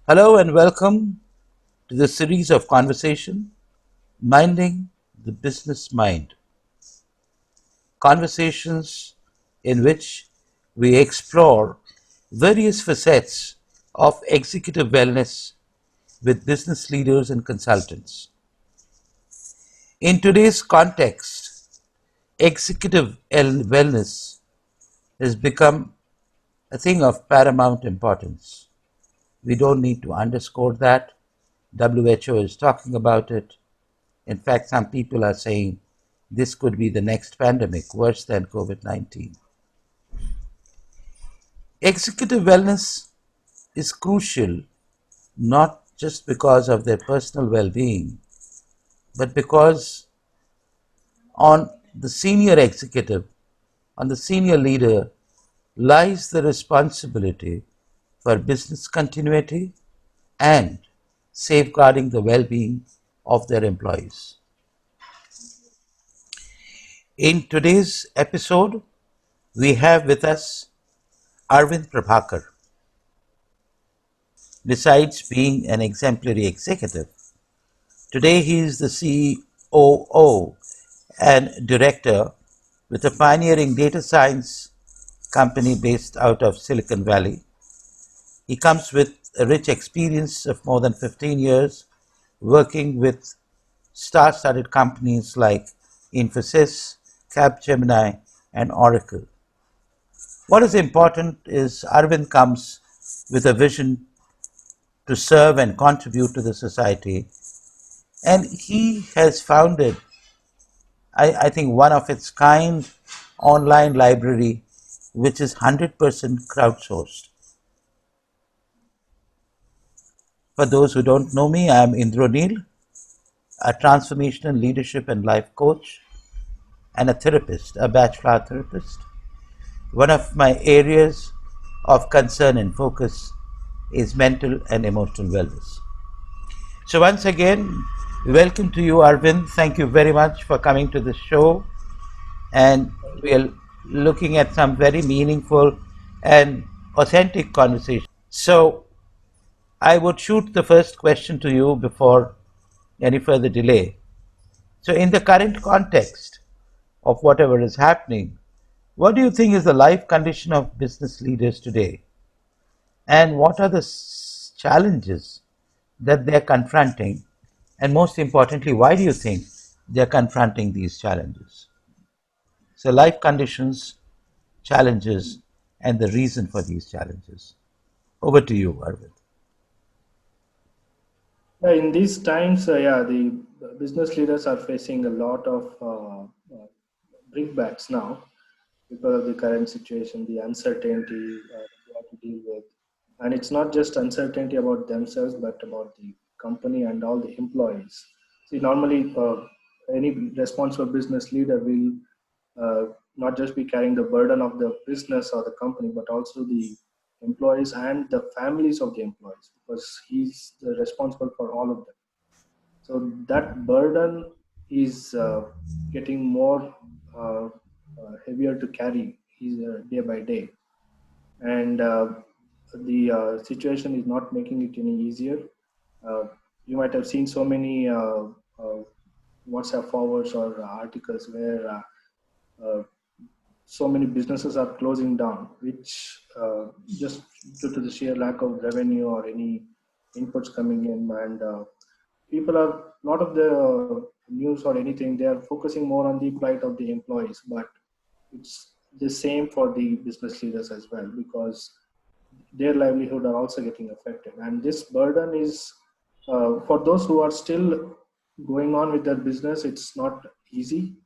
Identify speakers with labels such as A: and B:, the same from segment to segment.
A: Hello and welcome to this series of conversation, Minding the Business Mind. Conversations in which we explore various facets of executive wellness with business leaders and consultants. In today's context, executive wellness has become a thing of paramount importance. We don't need to underscore that. WHO is talking about it. In fact, some people are saying this could be the next pandemic, worse than COVID 19. Executive wellness is crucial not just because of their personal well being, but because on the senior executive, on the senior leader, lies the responsibility for business continuity and safeguarding the well being of their employees. In today's episode, we have with us Arvind Prabhakar. Besides being an exemplary executive, today he is the COO and director with a pioneering data science company based out of Silicon Valley. He comes with a rich experience of more than 15 years working with star-studded companies like Infosys, Capgemini, and Oracle. What is important is Arvind comes with a vision to serve and contribute to the society. And he has founded, I think, one of its kind online library, which is 100% crowdsourced. For those who don't know me, I am Indroneil, a transformational leadership and life coach, and a therapist, a Bach Flower therapist. One of my areas of concern and focus is mental and emotional wellness. So, once again, welcome to you, Arvind. Thank you very much for coming to the show. And we are looking at some very meaningful and authentic conversation. So, I would shoot the first question to you before any further delay. So, in the current context of whatever is happening, what do you think is the life condition of business leaders today? And what are the challenges that they're confronting? And most importantly, why do you think they're confronting these challenges? So, life conditions, challenges, and the reason for these challenges. Over to you, Arvind.
B: In these times, the business leaders are facing a lot of brickbats now because of the current situation, the uncertainty they have to deal with. And it's not just uncertainty about themselves, but about the company and all the employees. See, normally, any responsible business leader will not just be carrying the burden of the business or the company, but also the employees and the families of the employees, because he's responsible for all of them. So that burden is getting more heavier to carry day by day, and the situation is not making it any easier. Uh, you might have seen so many WhatsApp forwards or articles where uh, so many businesses are closing down, which just due to the sheer lack of revenue or any inputs coming in, and people are not of the news or anything. They are focusing more on the plight of the employees, but it's the same for the business leaders as well, because their livelihood are also getting affected. And this burden is for those who are still going on with their business. It's not easy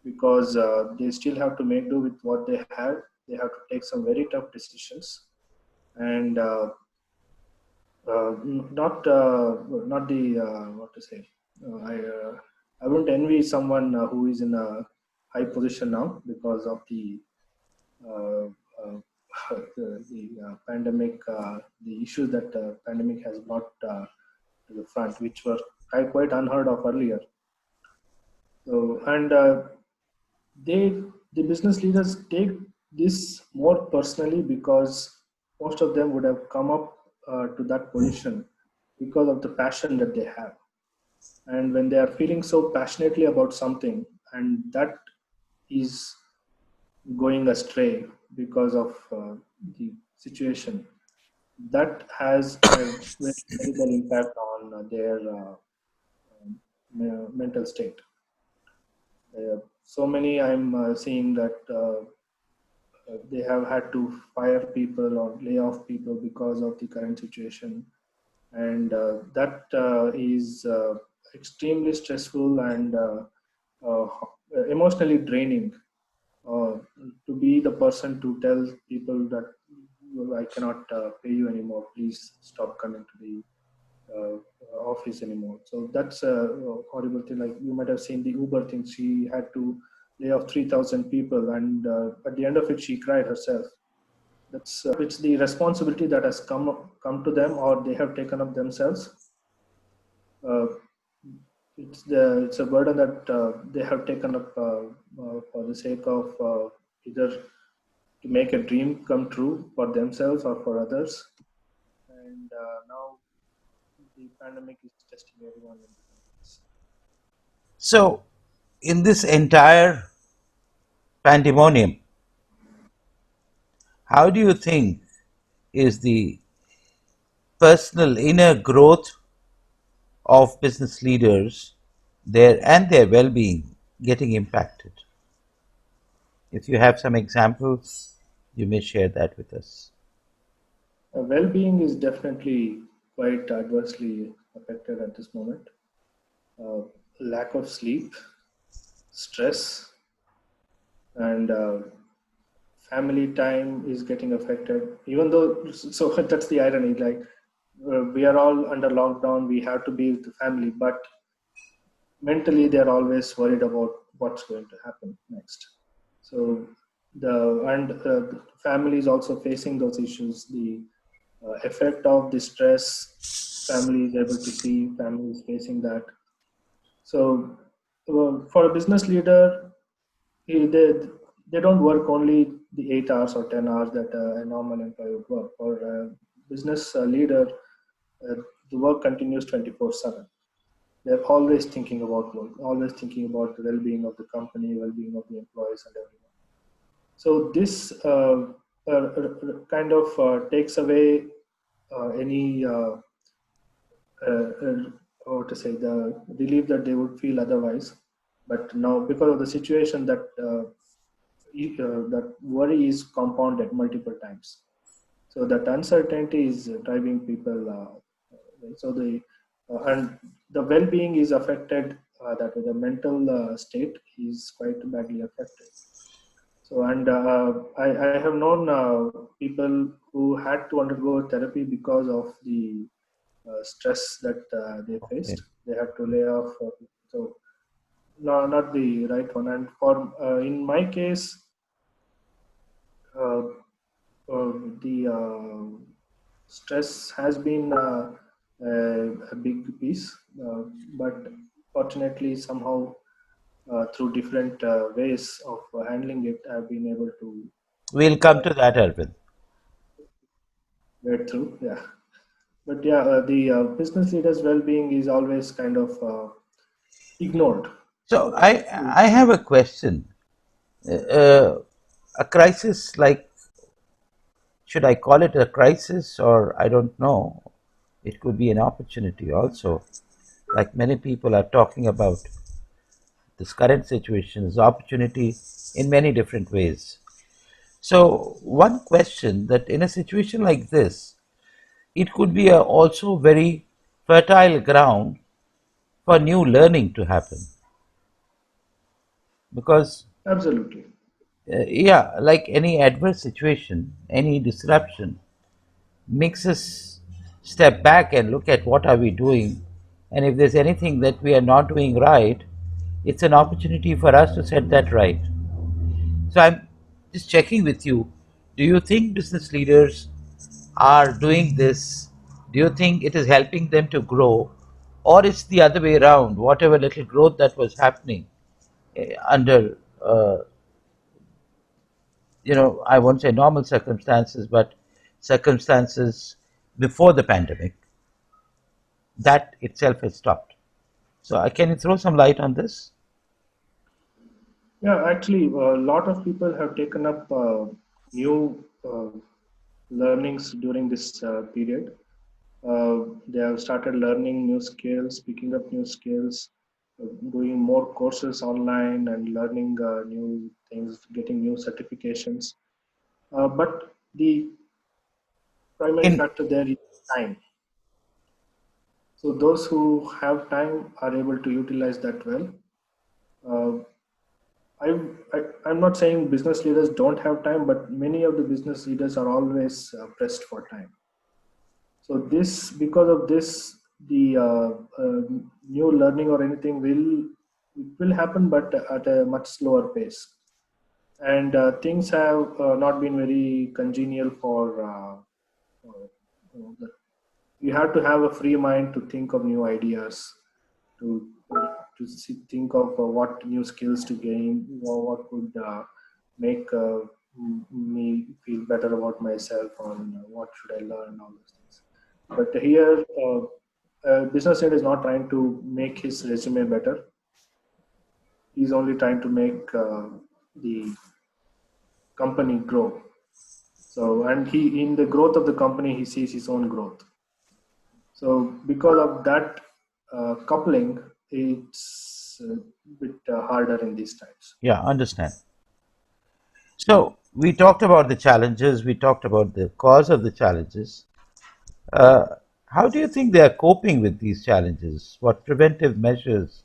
B: because they still have to make do with what they have. They have to take some very tough decisions, and not the what to say. I wouldn't envy someone who is in a high position now because of uh, uh, the pandemic, the issues that pandemic has brought to the front, which were quite unheard of earlier. So, and they the business leaders take this more personally because most of them would have come up to that position because of the passion that they have. And when they are feeling so passionately about something, and that is going astray because of the situation, that has a very terrible impact on their mental state. So many I'm seeing that they have had to fire people or lay off people because of the current situation, and that is extremely stressful and uh, emotionally draining. To be the person to tell people that, "Well, I cannot pay you anymore. Please stop coming to the uh, office anymore." So that's a horrible thing. Like you might have seen the Uber thing. She had to lay off 3,000 people, and at the end of it, she cried herself. It's the responsibility that has come to them, or they have taken up themselves. Uh, it's a burden that they have taken up for the sake of either to make a dream come true for themselves or for others. And now the pandemic is testing everyone in different ways.
A: So, in this entire pandemonium, how do you think is the personal inner growth of business leaders their and their well-being getting impacted? If you have some examples, you may share that with us.
B: Well-being is definitely quite adversely affected at this moment. Uh, Lack of sleep, stress, and family time is getting affected. Even though, so that's the irony. Like we are all under lockdown, we have to be with the family, but mentally they're always worried about what's going to happen next. So the family is also facing those issues. The effect of the stress, family is able to see, family is facing that. So for a business leader, they don't work only the 8 hours or 10 hours that a normal employee would work. For a business leader, uh, the work continues 24/7. They're always thinking about work, always thinking about the well-being of the company, well-being of the employees, and everyone. So this kind of takes away any how to say, the relief that they would feel otherwise. But now, because of the situation, that worry is compounded multiple times. So that uncertainty is driving people. So the and the well-being is affected. That the mental state is quite badly affected. So and I have known people who had to undergo therapy because of the stress that they
A: Okay.
B: faced. They had to lay off. So no, not the right one. And for in my case, uh, the stress has been a big piece, but fortunately, somehow through different ways of handling it, I've been able to
A: We'll come
B: uh,
A: to that, Arvind.
B: get through. Yeah, but yeah, the business leaders' well-being is always kind of ignored.
A: So I have a question. A crisis like, should I call it a crisis, or I don't know. It could be an opportunity also. Like many people are talking about this current situation is opportunity in many different ways. So one question that in a situation like this, it could be a also very fertile ground for new learning to happen because
B: Absolutely.
A: yeah, like any adverse situation, any disruption makes us step back and look at what are we doing, and if there's anything that we are not doing right, it's an opportunity for us to set that right. So I'm just checking with you, do you think business leaders are doing this? Do you think it is helping them to grow, or it's the other way around, whatever little growth that was happening under I won't say normal circumstances, but circumstances before the pandemic, that itself has stopped. So, can you throw some light on this?
B: Yeah, actually, a lot of people have taken up new learnings during this period. They have started learning new skills, picking up new skills, doing more courses online and learning new things, getting new certifications. But the primary
A: In
B: factor there is time. So those who have time are able to utilize that well. Uh, I'm not saying business leaders don't have time, but many of the business leaders are always pressed for time. So this, because of this, the new learning or anything will happen, but at a much slower pace. And things have not been very congenial for. You know, you have to have a free mind to think of new ideas, to think of what new skills to gain, or what could make me feel better about myself, on what should I learn, all those things. But here, a business head is not trying to make his resume better. He's only trying to make the company grow. So, and he, in the growth of the company, he sees his own growth. So because of that coupling, it's a bit harder in these times.
A: Yeah, understand. So, we talked about the challenges, we talked about the cause of the challenges. Uh, how do you think they are coping with these challenges? What preventive measures,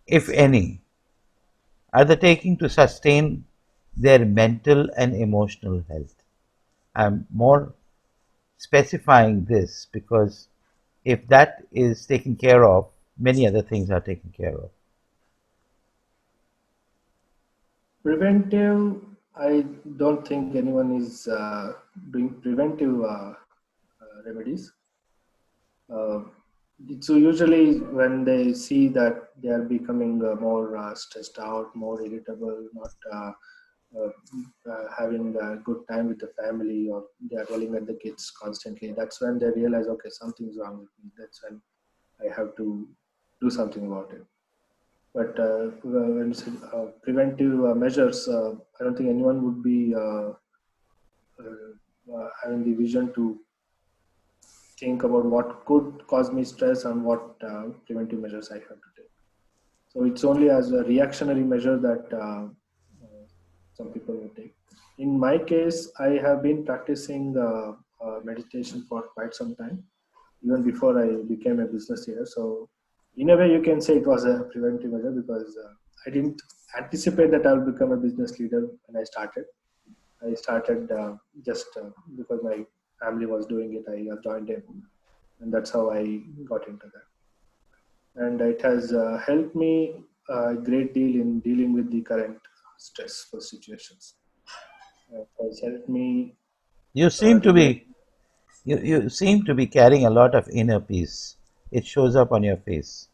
A: if any, are they taking to sustain their mental and emotional health? I'm more specifying this because if that is taken care of, many other things are taken care of.
B: Preventive, I don't think anyone is doing preventive remedies. Uh, so usually when they see that they are becoming more stressed out, more irritable, not uh, having a good time with the family, or they are yelling at the kids constantly, that's when they realize, okay, something's wrong with me. That's when I have to do something about it. But when you say preventive measures, I don't think anyone would be having the vision to think about what could cause me stress and what preventive measures I have to take. So it's only as a reactionary measure that some people will take. In my case, I have been practicing meditation for quite some time, even before I became a business leader. So, in a way, you can say it was a preventive measure, because I didn't anticipate that I would become a business leader when I started. I started just because my family was doing it. I joined in, and that's how I got into that. And it has helped me a great deal in dealing with the current stressful situations. It has helped me
A: You seem to
B: regain.
A: be you seem to be carrying a lot of inner peace. It shows up on your face.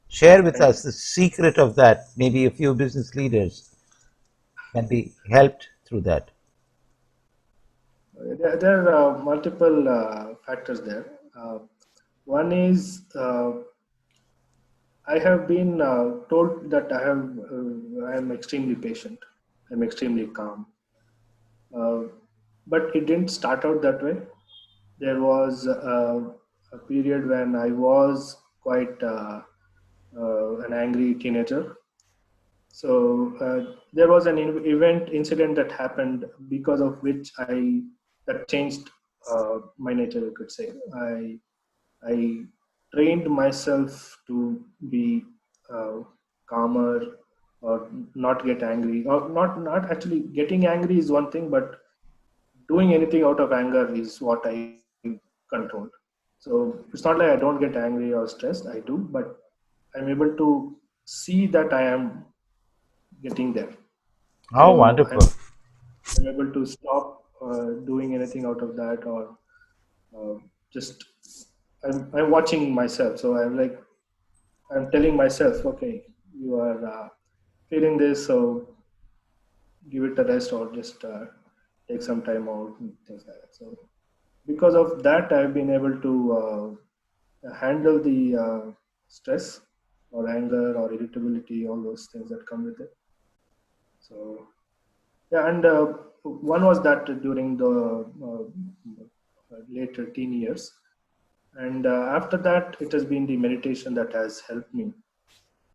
A: Share with
B: Thank you.
A: us the secret of that. Maybe a few business leaders can be helped through that.
B: There are multiple factors there. One is I have been told that I am extremely patient. I'm extremely calm. Uh, but it didn't start out that way. There was a period when I was quite an angry teenager. So there was an incident that happened, because of which I that changed my nature. You could say I trained myself to be uh, calmer, or not get angry, or not actually getting angry is one thing, but doing anything out of anger is what I control. So it's not like I don't get angry or stressed. I do, but I'm able to see that I am getting there.
A: Oh,
B: So
A: wonderful.
B: I'm able to stop doing anything out of that, or uh, just I'm watching myself. So I'm telling myself, okay, you are feeling this, so give it a rest, or just take some time out and things like that. So because of that, I've been able to handle the stress or anger or irritability, all those things that come with it. So yeah, and one was that during the later teen years, and after that, it has been the meditation that has helped me.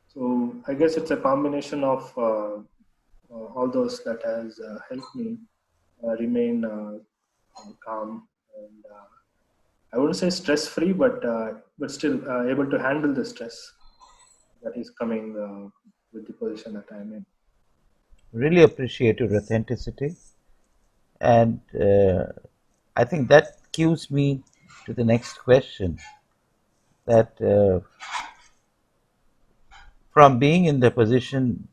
B: So I guess it's a combination of all those that has helped me remain calm and I wouldn't say stress free, but still able to handle the stress that is coming with the position that I'm in.
A: Really appreciate your authenticity, and I think that cues me to the next question. That from being in the position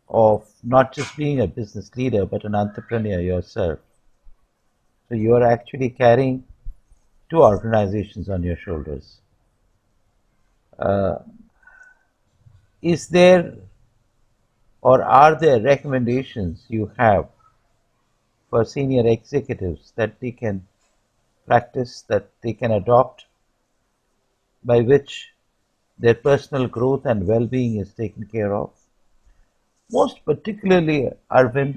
A: of not just being a business leader but an entrepreneur yourself, so you are actually carrying two organizations on your shoulders. Uh, is there or are there recommendations you have for senior executives that they can practice, that they can adopt, by which their personal growth and well being is taken care of? Most particularly, Arvind,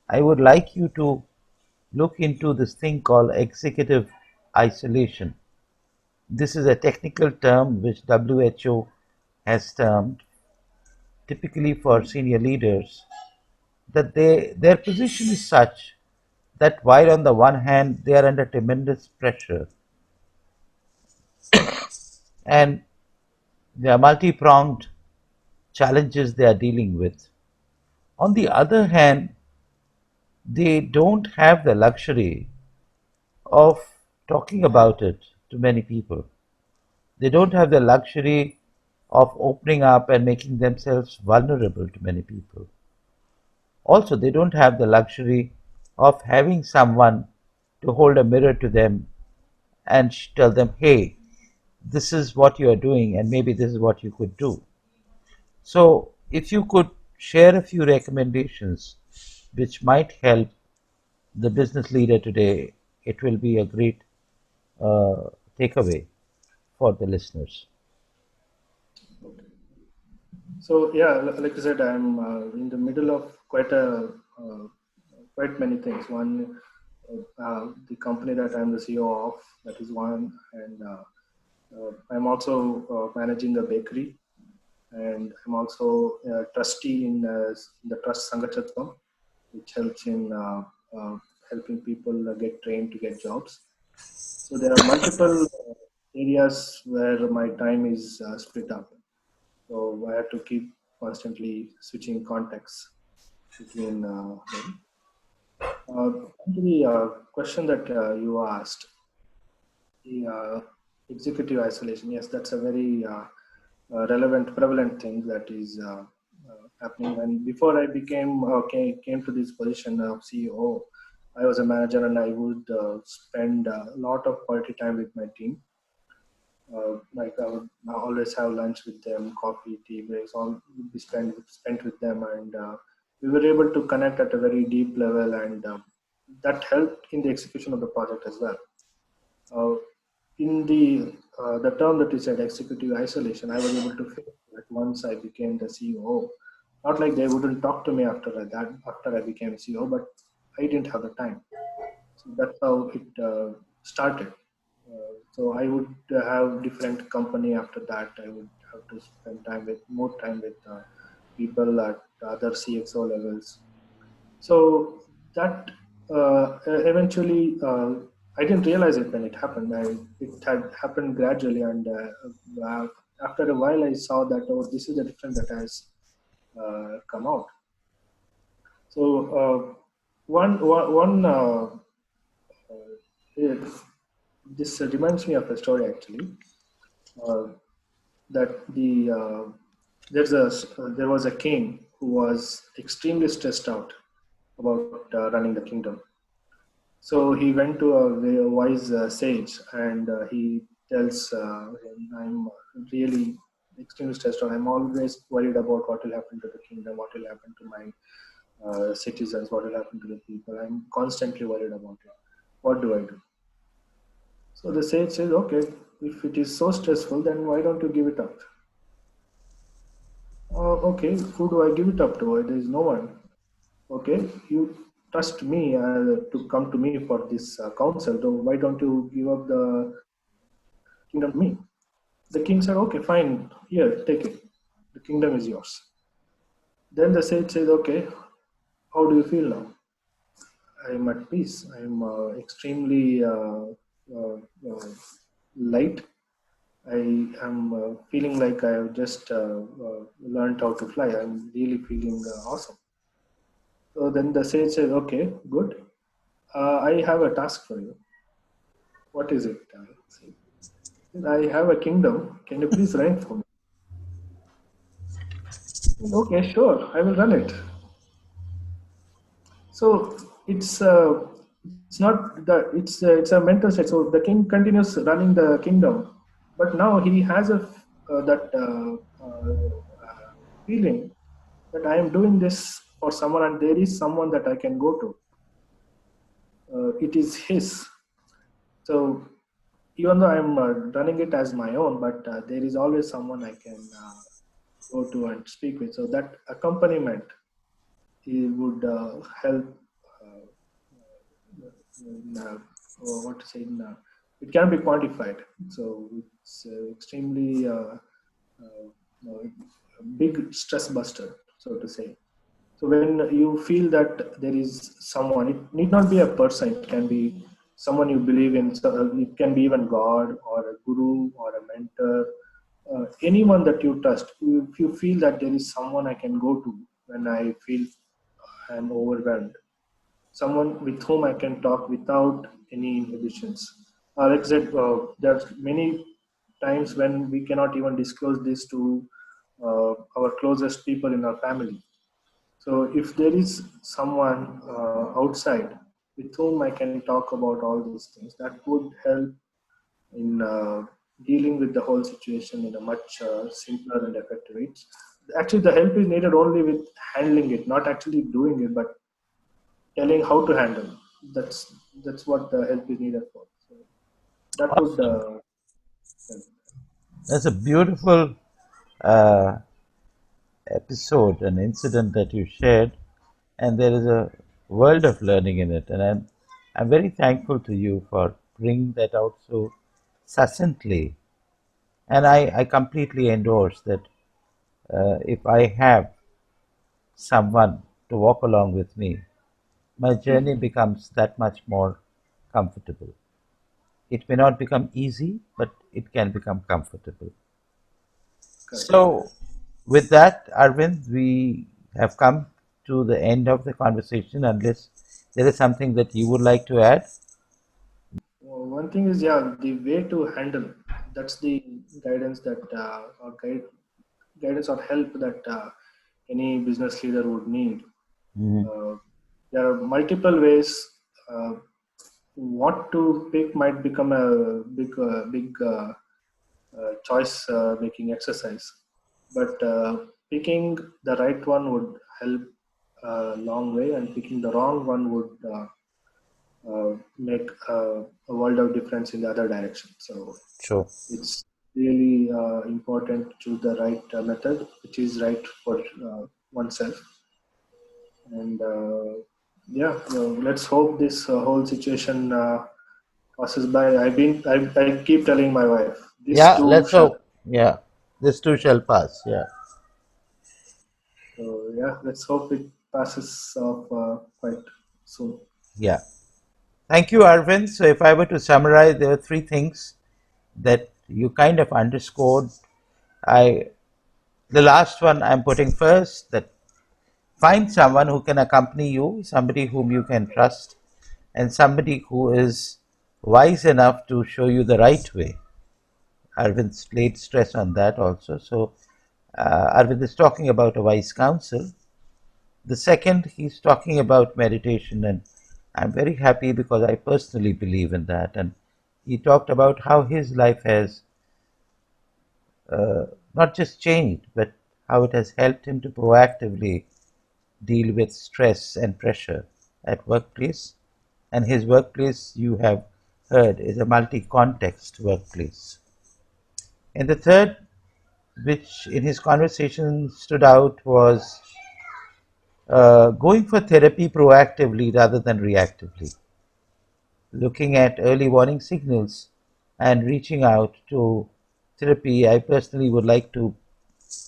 A: I would like you to look into this thing called executive isolation. This is a technical term which WHO has termed, typically for senior leaders, that their position is such that while on the one hand they are under tremendous pressure and there are multi-pronged challenges they are dealing with, on the other hand they don't have the luxury of talking about it to many people. They don't have the luxury of opening up and making themselves vulnerable to many people. Also, they don't have the luxury of having someone to hold a mirror to them and tell them, hey, this is what you are doing, and maybe this is what you could do. So, if you could share a few recommendations which might help the business leader today, it will be a great uh, takeaway for the listeners.
B: Okay. So yeah, like I said, I'm in the middle of quite many things. One, the company that I'm the CEO of, that is one, and I'm also managing a bakery, and I'm also a trustee in the trust Sangachatvam, which helps in helping people get trained to get jobs. So there are multiple areas where my time is split up. So I have to keep constantly switching contexts between them. To the question that you asked, the executive isolation. Yes, that's a very relevant, prevalent thing that is happening. And before I came to this position of CEO, I was a manager, and I would spend a lot of quality time with my team. Like I would always have lunch with them, coffee, tea breaks, all would be spent with them, and we were able to connect at a very deep level, and that helped in the execution of the project as well. Uh, in the term that you said, executive isolation, I was able to feel that once I became the CEO. Not like they wouldn't talk to me after I became CEO, but I didn't have the time. So that's how it started. So I would have different company after that. I would have to spend more time with people at other CXO levels. So that eventually, I didn't realize it when it happened. It had happened gradually, and after a while, I saw that, oh, this is the difference that has come out. So one it, this reminds me of a story actually. Uh, that there was a king who was extremely stressed out about running the kingdom. So he went to a very wise sage, and he tells him, "I'm really extremely stressed out. I'm always worried about what will happen to the kingdom, what will happen to my citizens, what will happen to the people. I'm constantly worried about it." What do I do? So the sage says, okay, if it is so stressful, then why don't you give it up? Okay, who do I give it up to? There is no one. Okay, you trust me to come to me for this counsel. So why don't you give up the kingdom to me? The king said, okay, fine, here, take it. The kingdom is yours. Then the sage says, okay, how do you feel now? I'm at peace. I'm extremely light. I am feeling like I have just learned how to fly. I'm really feeling awesome. So then the sage says, okay, good. I have a task for you. What is it? I have a kingdom. Can you please run it for me? Okay, sure. I will run it. So it's not the it's a mental state. So the king continues running the kingdom, but now he has that feeling that I am doing this for someone, and there is someone that I can go to. It is his. So even though I'm running it as my own, but there is always someone I can go to and speak with. So that accompaniment, he would help uh, in, what to say in, it can be quantified. So it's extremely a big stress buster, so to say. So when you feel that there is someone, it need not be a person, it can be someone you believe in. So it can be even God or a guru or a mentor, anyone that you trust. If you feel that there is someone I can go to when I feel I'm overwhelmed, someone with whom I can talk without any inhibitions. Like I said, there's many times when we cannot even disclose this to our closest people in our family. So if there is someone outside with whom I can talk about all these things, that would help in dealing with the whole situation in a much simpler and effective way. Actually, the help is needed only with handling it, not actually doing it, but telling how to handle. That's what the help is needed for. So that would
A: Awesome.
B: help.
A: That's a beautiful uh, episode, an incident that you shared, and there is a world of learning in it. And I'm very thankful to you for bringing that out so succinctly. And I completely endorse that if I have someone to walk along with me, my journey
B: Mhm.
A: becomes that much more comfortable. It may not become easy, but it can become comfortable.
B: Correct.
A: So, with that, Arvind, we have come to the end of the conversation, unless there is something that you would like to add.
B: One thing is, yeah, the way to handle. That's the guidance that or guidance or help that any business leader would need.
A: Mhm.
B: Uh, there are multiple ways. Uh, what to pick might become a big choice making exercise, but picking the right one would help a long way, and picking the wrong one would make a world of difference in the other direction. So
A: Sure.
B: it's really important to choose the right method, which is right for oneself. And yeah, let's hope this whole situation passes by. I keep telling my wife, this
A: Yeah,
B: too
A: let's
B: shall.
A: hope. Yeah, this too shall pass. Yeah,
B: So yeah, let's hope it passes off quite soon.
A: yeah. Thank you, Arvind. So, if I were to summarize, there are three things that you kind of underscored. I The last one I'm putting first, that find someone who can accompany you, somebody whom you can trust, and somebody who is wise enough to show you the right way. Arvind laid stress on that also. So, Arvind is talking about a wise counsel. The second, he's talking about meditation, and I'm very happy because I personally believe in that. And he talked about how his life has not just changed, but how it has helped him to proactively deal with stress and pressure at workplace. And his workplace, you have heard, is a multi context workplace. And the third, which in his conversation stood out, was going for therapy proactively rather than reactively, looking at early warning signals and reaching out to therapy. I personally would like to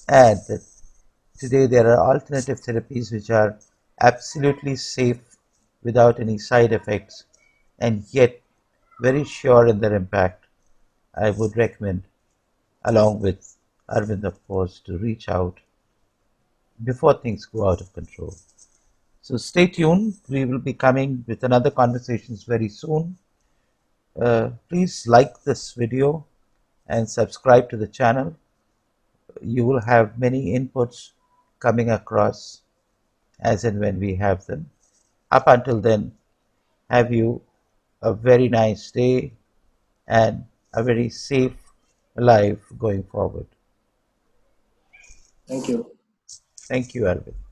A: add that today there are alternative therapies which are absolutely safe without any side effects and yet very sure in their impact. I would recommend, along with Arvind, of course, to reach out before things go out of control. So stay tuned. We will be coming with another conversations very soon. Please like this video and subscribe to the channel. You will have many inputs coming across as and when we have them. Up until then, have you a very nice day and a very safe life going forward.
B: Thank you.
A: Thank you, Arvind.